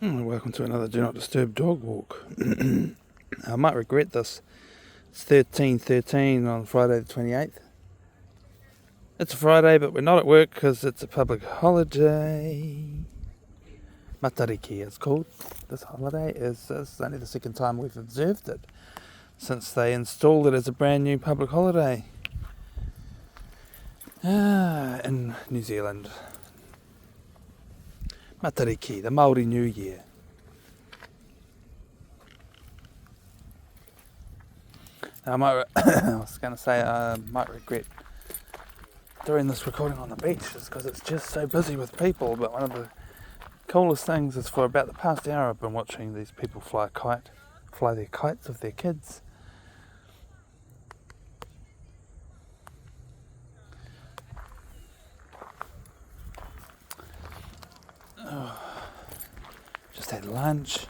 Welcome to another Do Not Disturb dog walk. I might regret this. It's 13:13 on Friday the 28th. It's a Friday, but we're not at work because it's a public holiday. Matariki it's called. This holiday is only the second time we've observed it since they installed it as a brand new public holiday in New Zealand. Matariki, the Māori New Year. I was going to say I might regret doing this recording on the beach just because it's just so busy with people, but one of the coolest things is for about the past hour I've been watching these people fly their kites with their kids. Just had lunch.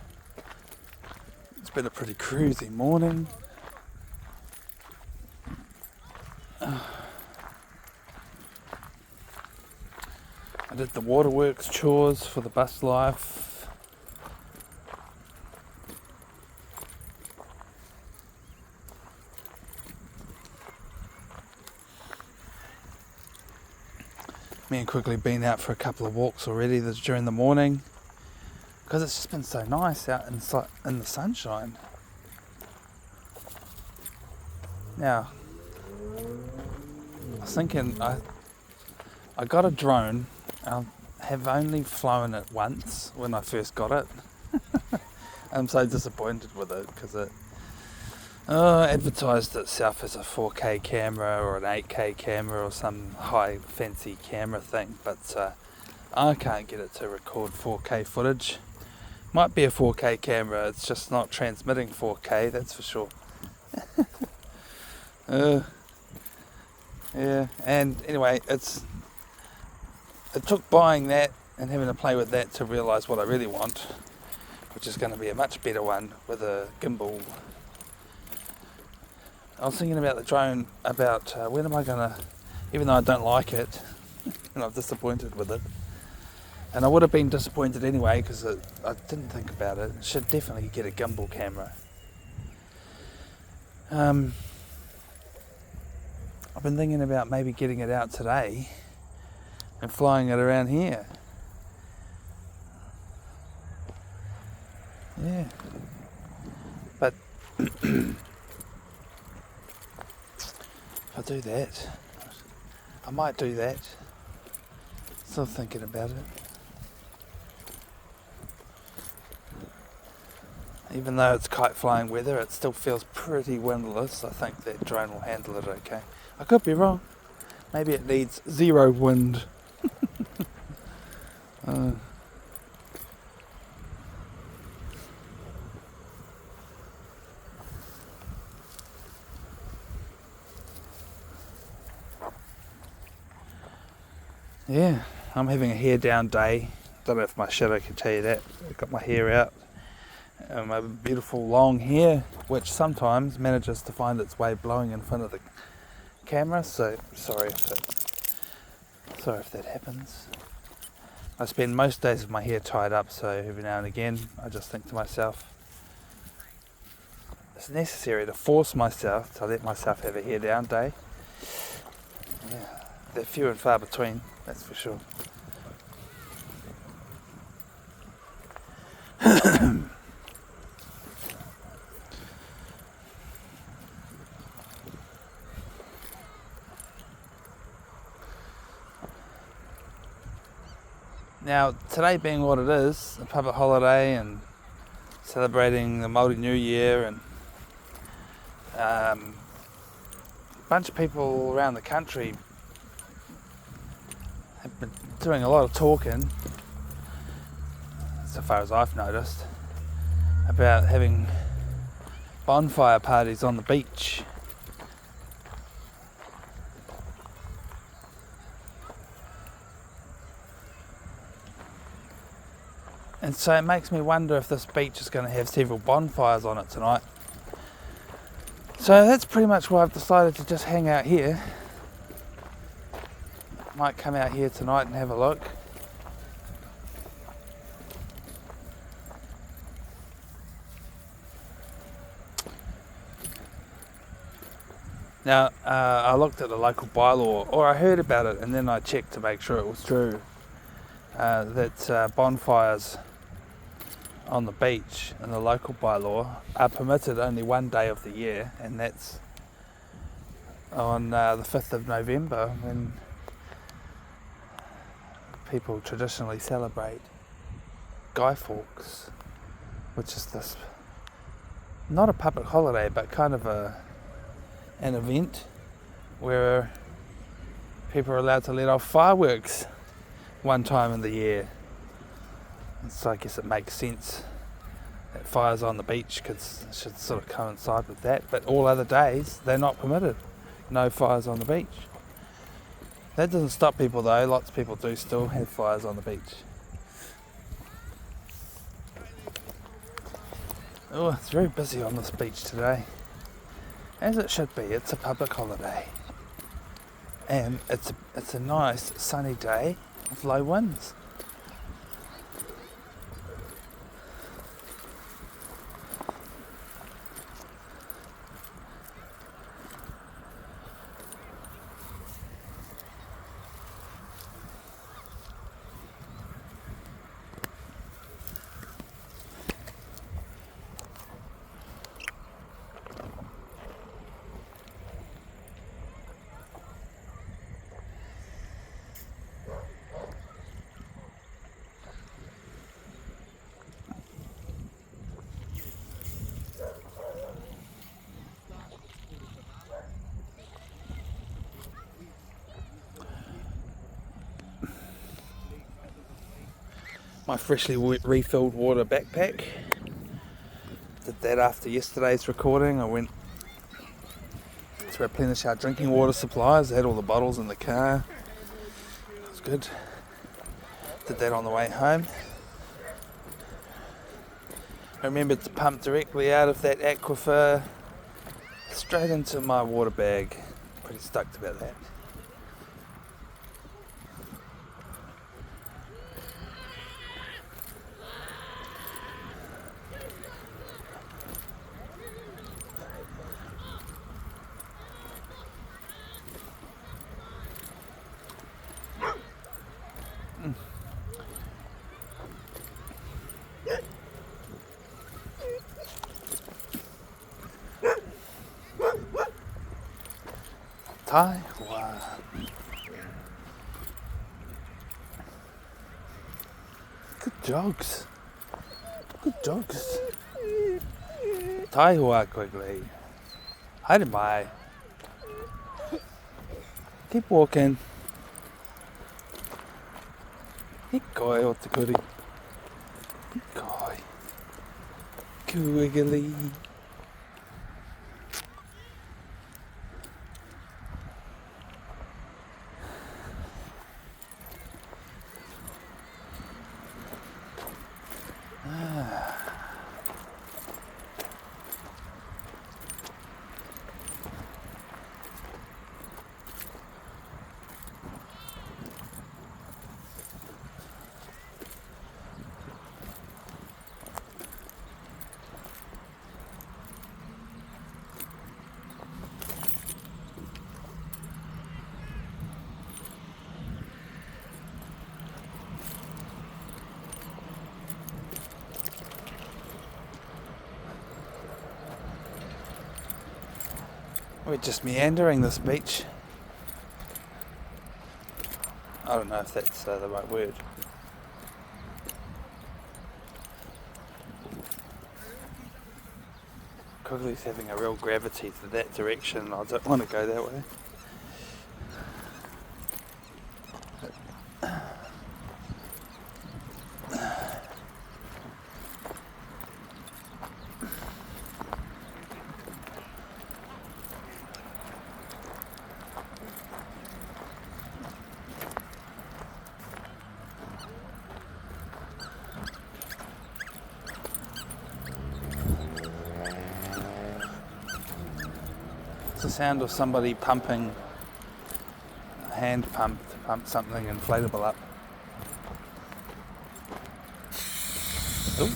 It's been a pretty cruisy morning. I did the waterworks chores for the bus life. Me and Quigley been out for a couple of walks already during the morning because it's just been so nice out in the sunshine. Now, I was thinking I got a drone. I have only flown it once when I first got it. I'm so disappointed with it because it advertised itself as a 4K camera or an 8K camera or some high fancy camera thing, but I can't get it to record 4K footage. Might be a 4K camera, it's just not transmitting 4K, that's for sure. Yeah, and anyway, it took buying that and having to play with that to realise what I really want, which is going to be a much better one with a gimbal. I was thinking about the drone, about when am I going to, even though I don't like it, and I'm disappointed with it, and I would have been disappointed anyway because I didn't think about it. I should definitely get a gimbal camera. I've been thinking about maybe getting it out today and flying it around here. Yeah. But if I do that, I might do that. Still thinking about it. Even though it's kite flying weather, it still feels pretty windless. I think that drone will handle it okay. I could be wrong. Maybe it needs zero wind. Yeah, I'm having a hair down day. Don't know if my shadow can tell you that. I've got my hair out. My beautiful long hair, which sometimes manages to find its way blowing in front of the camera, so sorry if that happens. I spend most days with my hair tied up, so every now and again I just think to myself, it's necessary to force myself to let myself have a hair down day. Yeah, they're few and far between, that's for sure. Now, today being what it is, a public holiday and celebrating the Māori New Year, and a bunch of people around the country have been doing a lot of talking, so far as I've noticed, about having bonfire parties on the beach. And so it makes me wonder if this beach is going to have several bonfires on it tonight. So that's pretty much why I've decided to just hang out here. Might come out here tonight and have a look. Now, I looked at the local bylaw, or I heard about it, and then I checked to make sure it was true, that bonfires on the beach in the local bylaw are permitted only one day of the year, and that's on the 5th of November, when people traditionally celebrate Guy Fawkes, which is this, not a public holiday, but kind of an event where people are allowed to let off fireworks one time in the year. So I guess it makes sense that fires on the beach should sort of coincide with that, but all other days they're not permitted. No fires on the beach. That doesn't stop people though, lots of people do still have fires on the beach. Oh, it's very busy on this beach today. As it should be, it's a public holiday. And it's a nice sunny day with low winds. My freshly refilled water backpack. Did that after yesterday's recording. I went to replenish our drinking water supplies. I had all the bottles in the car. It was good. Did that on the way home. I remembered to pump directly out of that aquifer straight into my water bag. Pretty stoked about that. Taiwan. Good dogs. Good dogs. Taiwan Quigley. Hide my. Keep walking. Hikoi o te kuri. Hikoi. Quigley. We're just meandering this beach. I don't know if that's the right word. Quigley's having a real gravity to that direction. I don't want to go that way. It's the sound of somebody pumping a hand pump to pump something inflatable up. Ooh.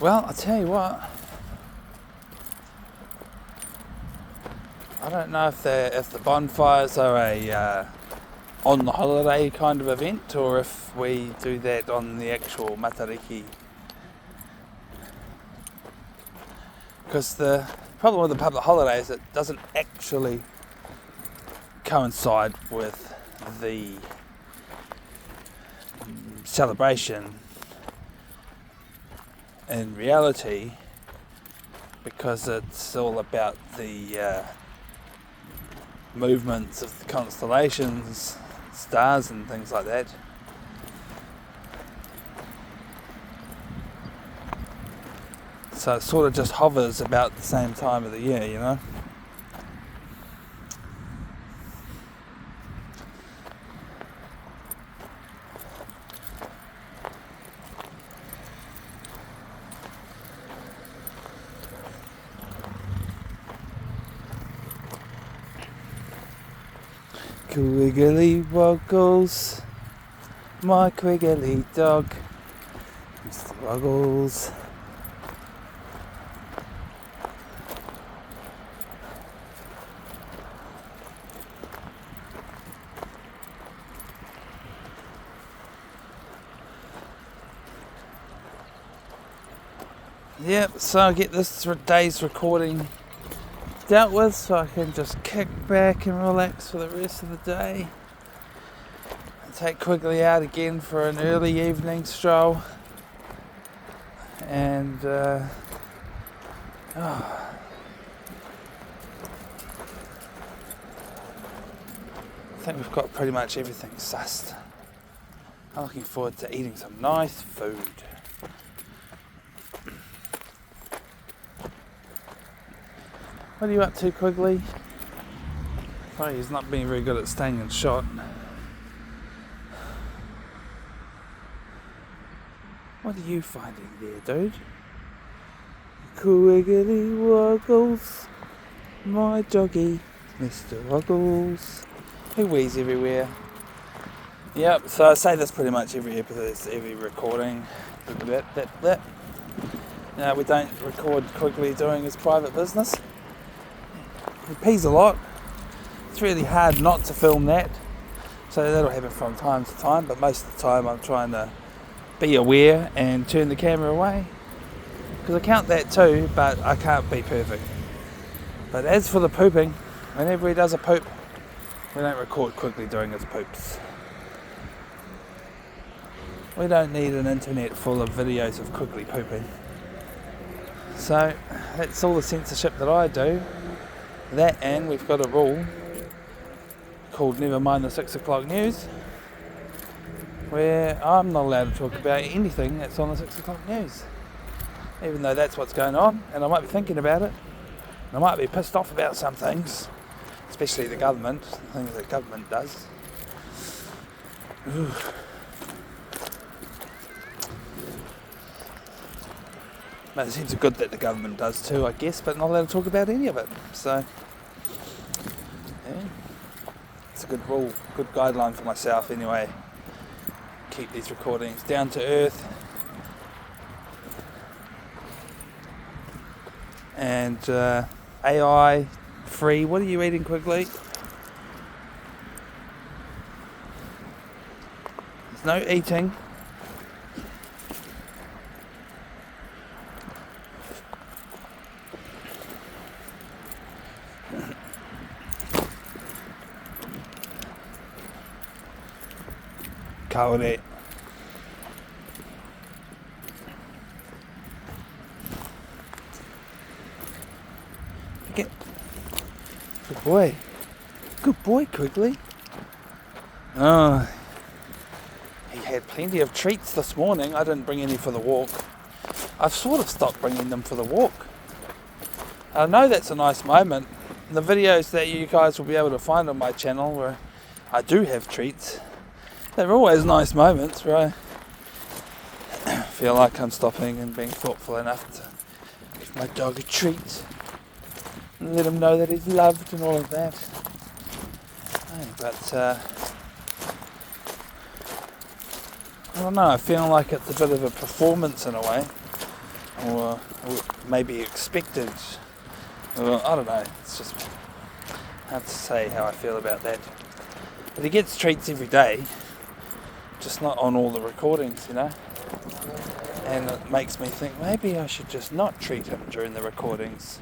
Well, I tell you what, I don't know if the bonfires are a on the holiday kind of event, or if we do that on the actual Matariki. Because the problem with the public holiday is it doesn't actually coincide with the celebration in reality, because it's all about the movements of the constellations, stars and things like that. So it sort of just hovers about the same time of the year, you know. Quigley Woggles, my Quigley dog, Mr. Woggles. Yep, so I get this day's recording dealt with, so I can just kick back and relax for the rest of the day and take Quigley out again for an early evening stroll. And I think we've got pretty much everything sussed. I'm looking forward to eating some nice food. What are you up to, Quigley? Oh, he's not being very good at staying in shot. What are you finding there, dude? Quigley Woggles, my doggy, Mr. Woggles, who wheezes everywhere. Yep, so I say this pretty much every episode, every recording. Now, we don't record Quigley doing his private business. He pees a lot. It's really hard not to film that. So that'll happen from time to time, but most of the time I'm trying to be aware and turn the camera away. Because I count that too, but I can't be perfect. But as for the pooping, whenever he does a poop, we don't record Quigley doing his poops. We don't need an internet full of videos of Quigley pooping. So that's all the censorship that I do. That, and we've got a rule called Never Mind the 6 o'clock news, where I'm not allowed to talk about anything that's on the 6 o'clock news, even though that's what's going on, and I might be thinking about it, and I might be pissed off about some things, especially the government, things that government does. Ooh. But it seems good that the government does too, I guess, but not allowed to talk about any of it. So, yeah, it's a good rule, good guideline for myself anyway. Keep these recordings down to earth. And AI free. What are you eating, Quigley? There's no eating. Kaore. Get. Good boy. Good boy, Quigley. Oh, he had plenty of treats this morning. I didn't bring any for the walk. I've sort of stopped bringing them for the walk. I know that's a nice moment. The videos that you guys will be able to find on my channel where I do have treats, they're always nice moments where I feel like I'm stopping and being thoughtful enough to give my dog a treat and let him know that he's loved and all of that. But I don't know, I feel like it's a bit of a performance in a way. or maybe expected. Well, I don't know. It's just hard to say how I feel about that. But he gets treats every day, just not on all the recordings, you know. And it makes me think maybe I should just not treat him during the recordings,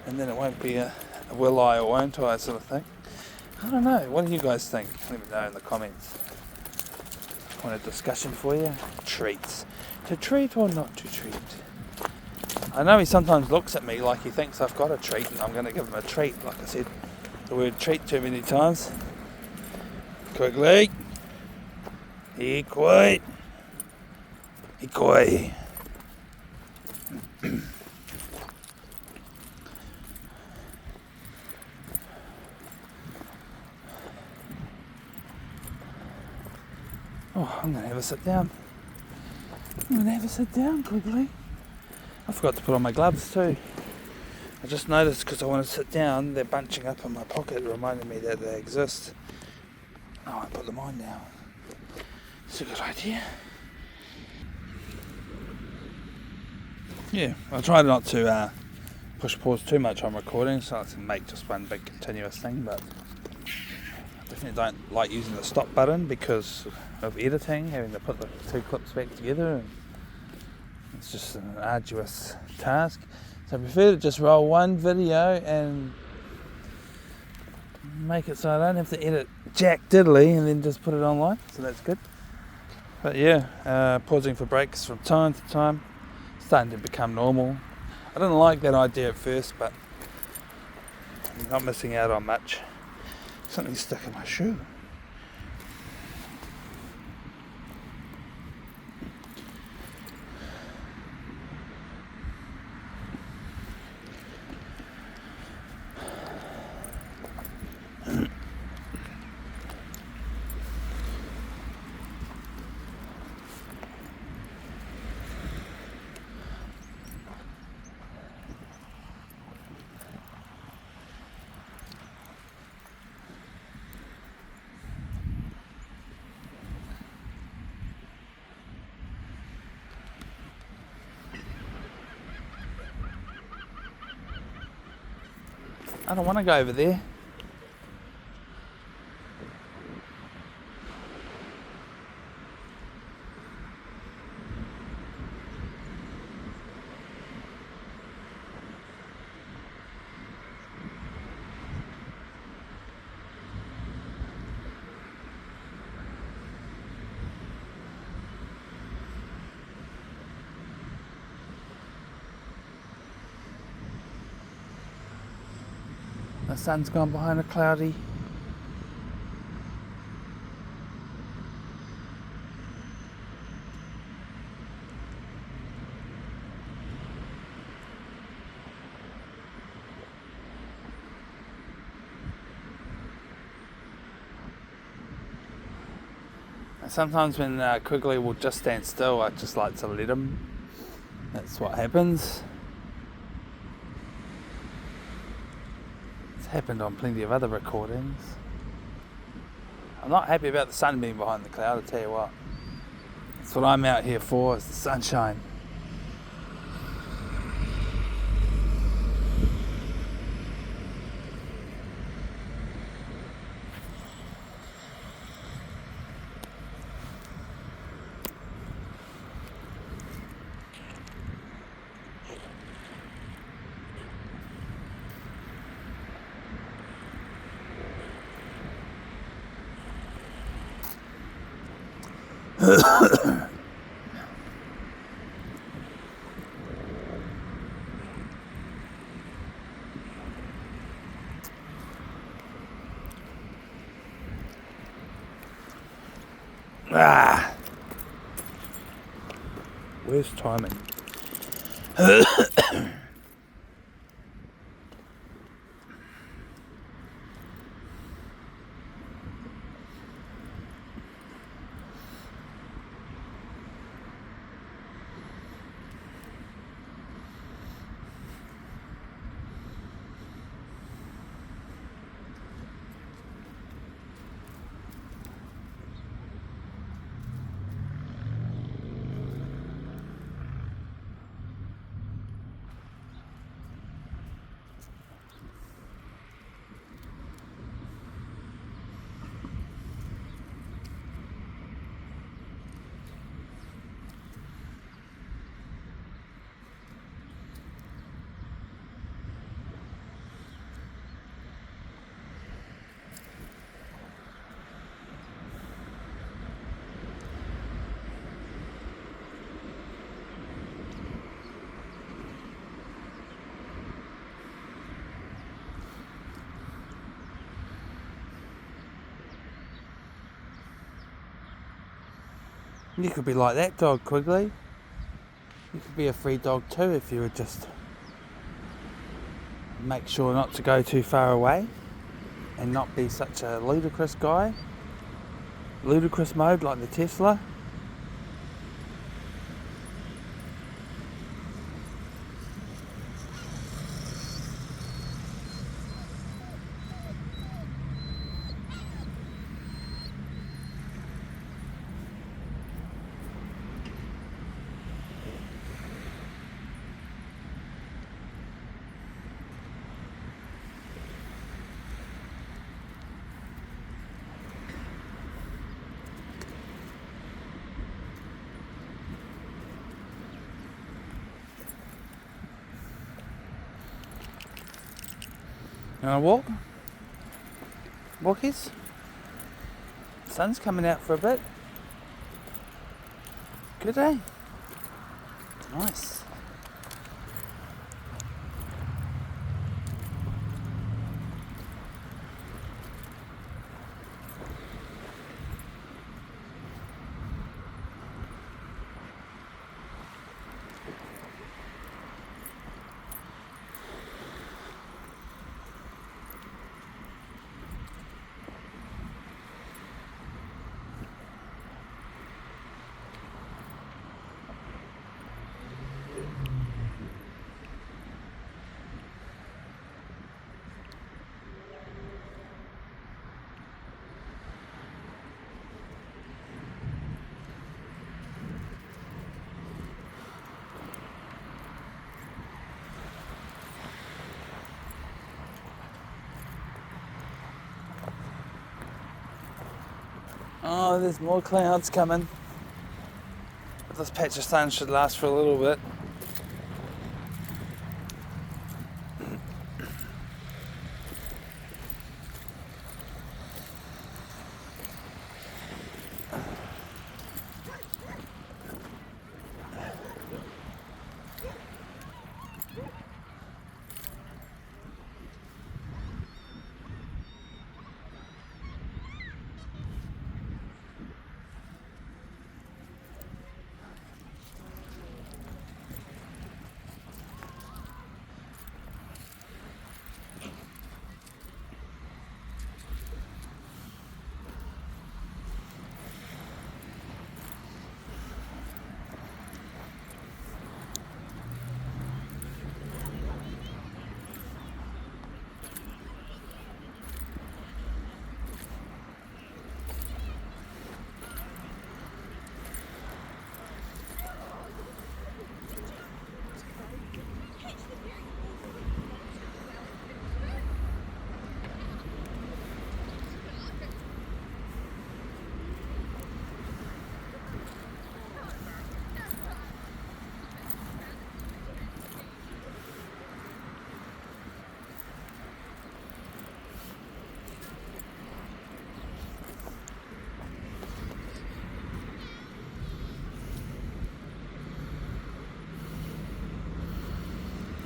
and then it won't be a will I or won't I sort of thing. I don't know. What do you guys think? Let me know in the comments. Want a discussion for you? Treats. To treat or not to treat? I know he sometimes looks at me like he thinks I've got a treat and I'm going to give him a treat. Like I said the word treat too many times. Quigley. Quigley. Quigley. Oh, I'm going to have a sit down. Quigley. I forgot to put on my gloves too. I just noticed because I want to sit down, they're bunching up in my pocket, reminding me that they exist. Oh, I put them on now. It's a good idea. Yeah, I try not to push pause too much on recording, so I can make just one big continuous thing, but I definitely don't like using the stop button because of editing, having to put the two clips back together, and it's just an arduous task. So I prefer to just roll one video and make it so I don't have to edit jack diddly and then just put it online, so that's good. But yeah, pausing for breaks from time to time, starting to become normal. I didn't like that idea at first, but I'm not missing out on much. Something stuck in my shoe. I don't want to go over there. The sun's gone behind a cloudy. And sometimes when Quigley will just stand still, I just like to let him. That's what happens. Happened on plenty of other recordings. I'm not happy about the sun being behind the cloud, I'll tell you what. That's what I'm out here for, is the sunshine. Where's timing? You could be like that dog, Quigley. You could be a free dog too if you would just make sure not to go too far away and not be such a ludicrous guy. Ludicrous mode like the Tesla. You wanna walk? Walkies? Sun's coming out for a bit. Good day. Nice. Oh, there's more clouds coming. But this patch of sun should last for a little bit.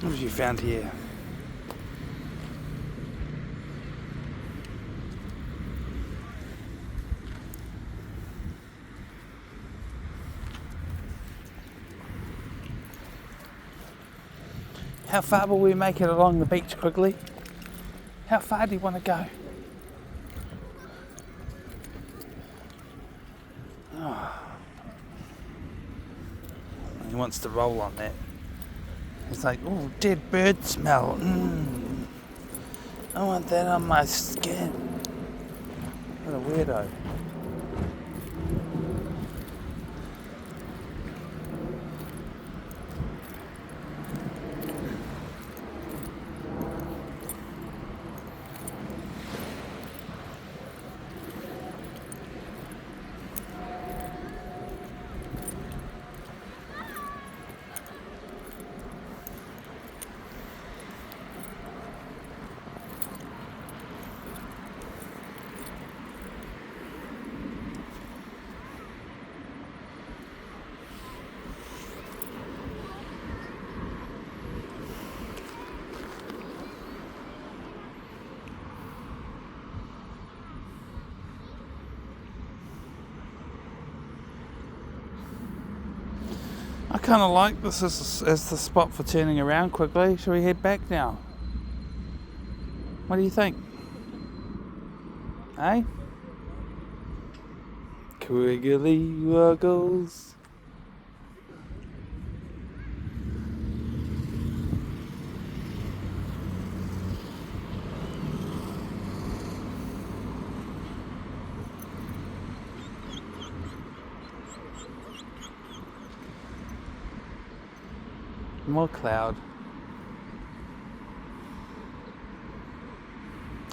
What have you found here? How far will we make it along the beach, Quigley? How far do you want to go? Oh. He wants to roll on that. It's like, oh, dead bird smell. I want that on my skin. What a weirdo. kind of like this as the spot for turning around quickly. Shall we head back now? What do you think? Eh? Quigley Wuggles. More cloud.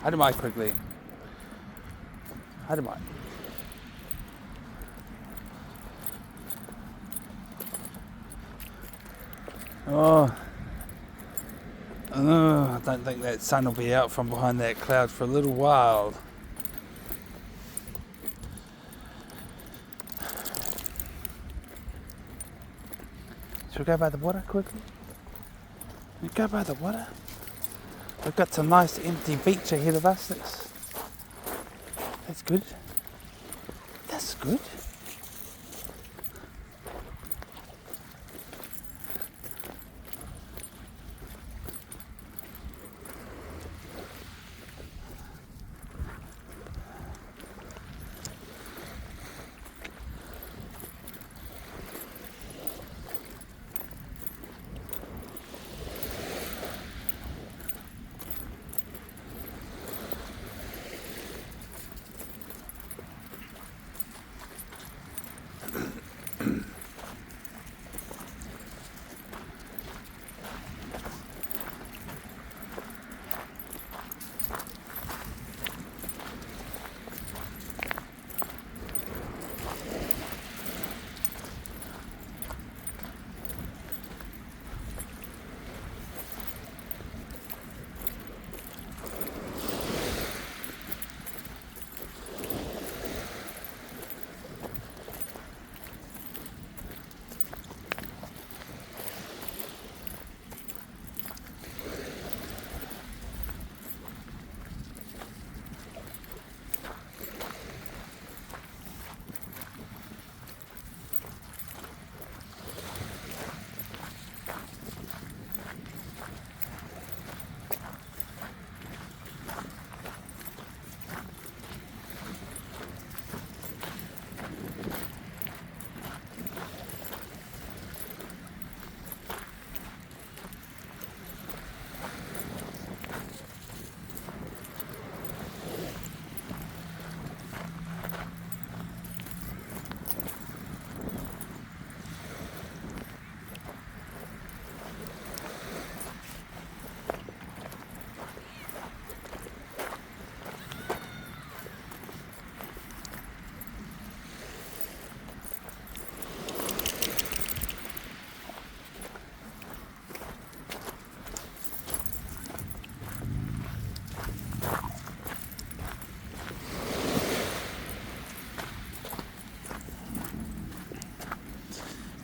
I don't mind quickly. I don't mind. Oh, I don't think that sun will be out from behind that cloud for a little while. Should we go by the water quickly? We go by the water. We've got some nice empty beach ahead of us. That's good. That's good.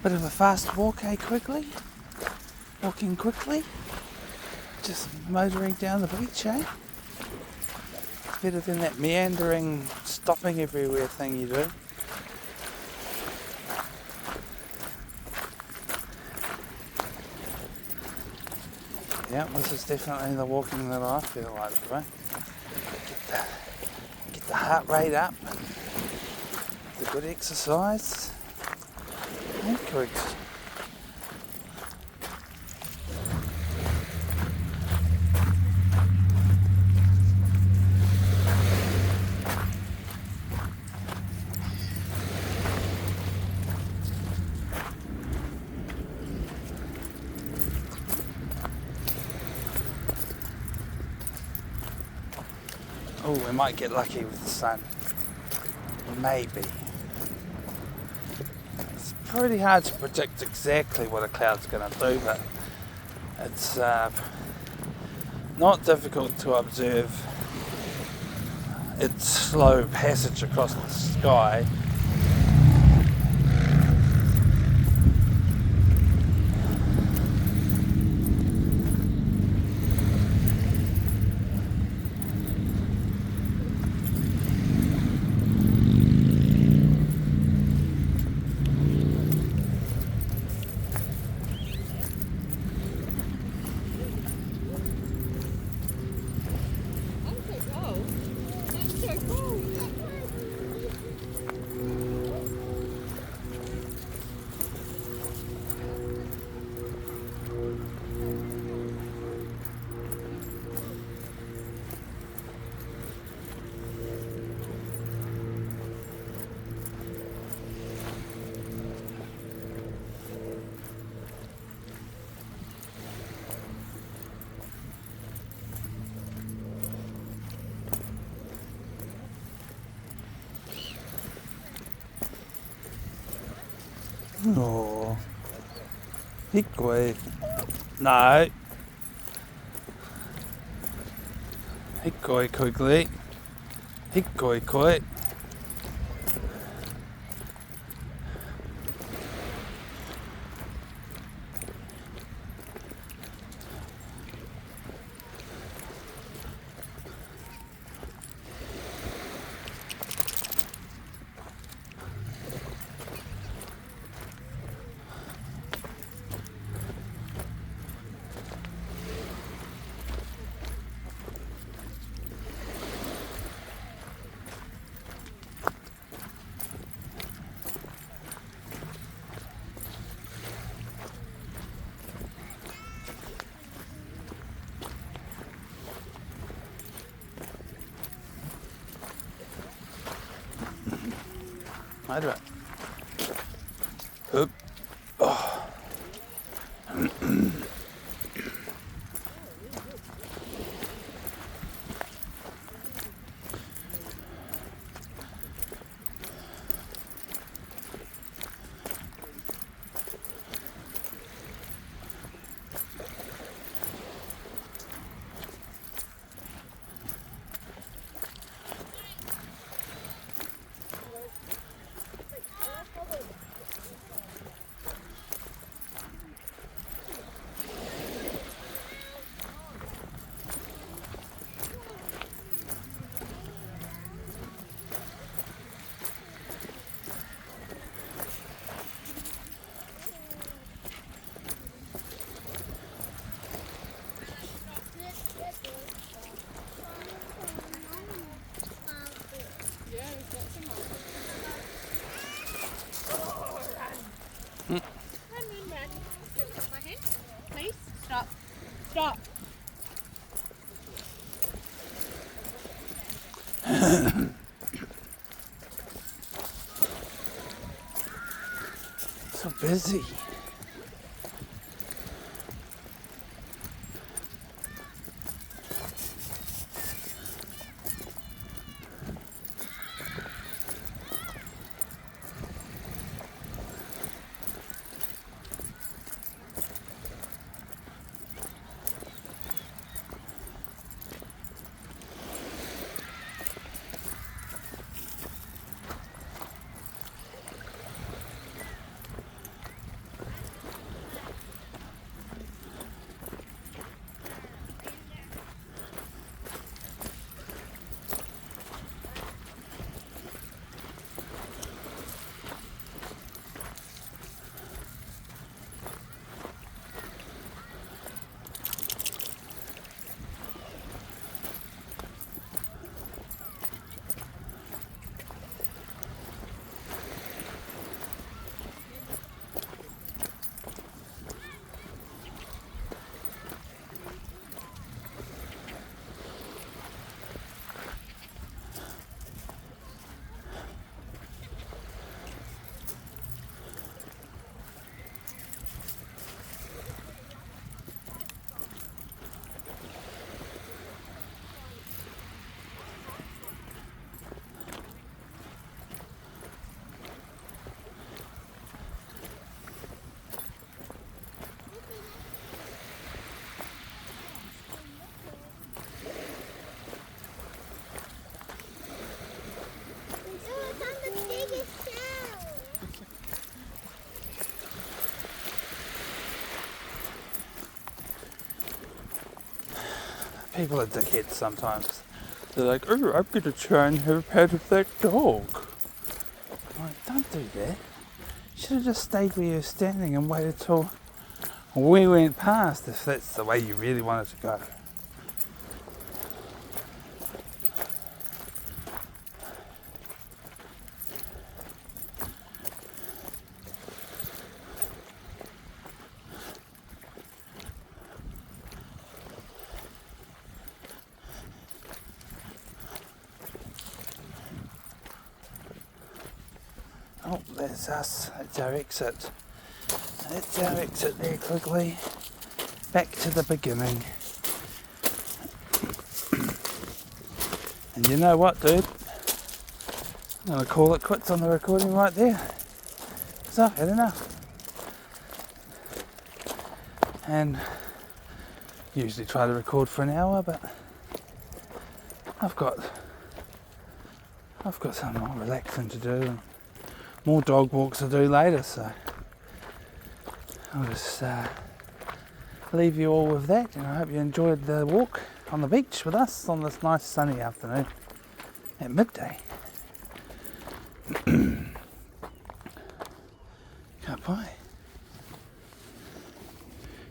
Bit of a fast walk, quickly? Walking quickly? Just motoring down the beach, It's better than that meandering, stopping everywhere thing you do. Yeah, this is definitely the walking that I feel like, right? Get the heart rate up. The good exercise. Correct. Oh, we might get lucky with the sun. Maybe. Pretty hard to predict exactly what a cloud's going to do, but it's not difficult to observe its slow passage across the sky. Oh. Hikoi. No. Hikoi, Quigley. Hikoi, koi. Hadi bak. Hop. Oh. Please stop. Stop. So busy. People are dickheads sometimes. They're like, oh, I'm going to try and have a pet with that dog. I'm like, don't do that. You should have just stayed where you were standing and waited till we went past, if that's the way you really wanted to go. Oh, there's us. That's our exit. That's our exit there, Quigley. Back to the beginning. And you know what, dude? I'm going to call it quits on the recording right there. So, I had enough. and usually try to record for an hour, but I've got some more relaxing to do and more dog walks to do later, so I'll just leave you all with that, and I hope you enjoyed the walk on the beach with us on this nice sunny afternoon at midday. Goodbye.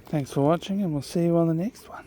Thanks for watching, and we'll see you on the next one.